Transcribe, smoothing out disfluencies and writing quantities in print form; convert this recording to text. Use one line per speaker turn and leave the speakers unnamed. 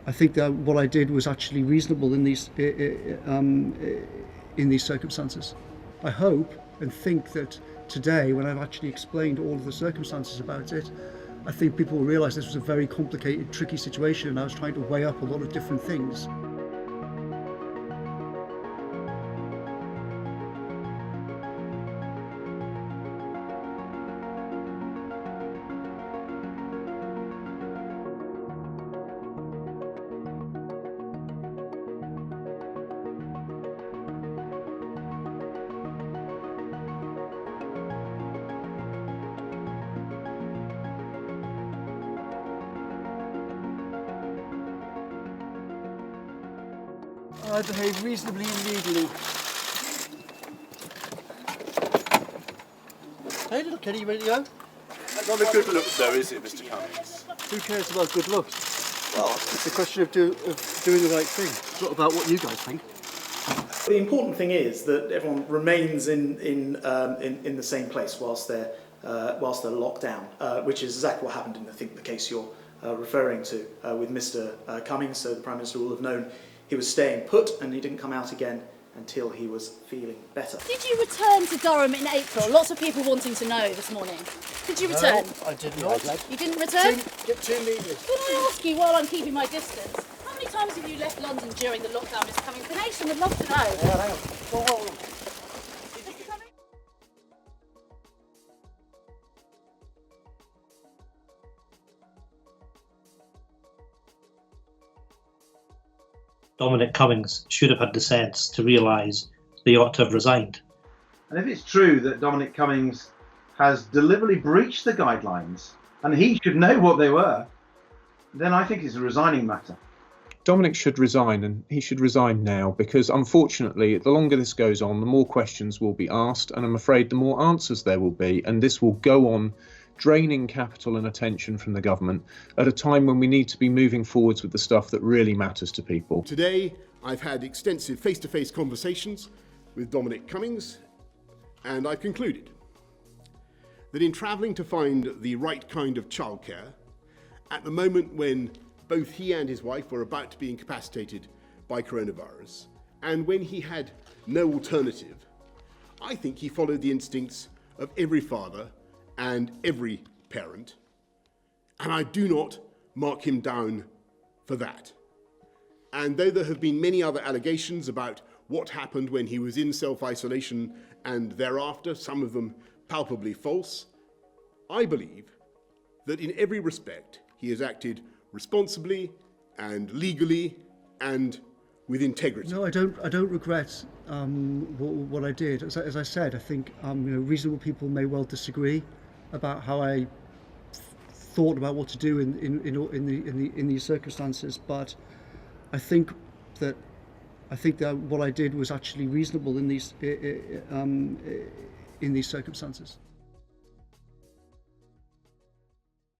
I think that what I did was actually reasonable in these circumstances. I hope and think that today, when I've actually explained all of the circumstances about it, I think people will realise this was a very complicated, tricky situation, and I was trying to weigh up a lot of different things. I behaved reasonably and legally. Hey, little Kenny, you ready to go?
Not a good look, though, is it, Mr Cummings?
Who cares about good looks? Well, it's a question of doing the right thing. It's not about what you guys think.
The important thing is that everyone remains in the same place whilst they're locked down, which is exactly what happened in the case you're referring to with Mr Cummings. So the Prime Minister will have known he was staying put, and he didn't come out again until he was feeling better.
Did you return to Durham in April? Lots of people wanting to know this morning. Did you return?
No, I did not.
You didn't return?
Get too needy.
Can I ask you, while I'm keeping my distance, how many times have you left London during the lockdown, Mr Cummings? The nation would love to know.
Hang on. Hold on.
Mr Cummings?
Dominic Cummings should have had the sense to realise they ought to have resigned.
And if it's true that Dominic Cummings has deliberately breached the guidelines, and he should know what they were, then I think it's a resigning matter.
Dominic should resign, and he should resign now, because unfortunately, the longer this goes on, the more questions will be asked, and I'm afraid the more answers there will be, and this will go on draining capital and attention from the government at a time when we need to be moving forwards with the stuff that really matters to people.
Today, I've had extensive face-to-face conversations with Dominic Cummings, and I've concluded that in travelling to find the right kind of childcare, at the moment when both he and his wife were about to be incapacitated by coronavirus, and when he had no alternative, I think he followed the instincts of every father and every parent, and I do not mark him down for that. And though there have been many other allegations about what happened when he was in self-isolation and thereafter, some of them palpably false, I believe that in every respect he has acted responsibly and legally and with integrity.
No, I don't regret what I did. As I said, I think reasonable people may well disagree about how I thought about what to do in these circumstances, but I think that what I did was actually reasonable in these circumstances.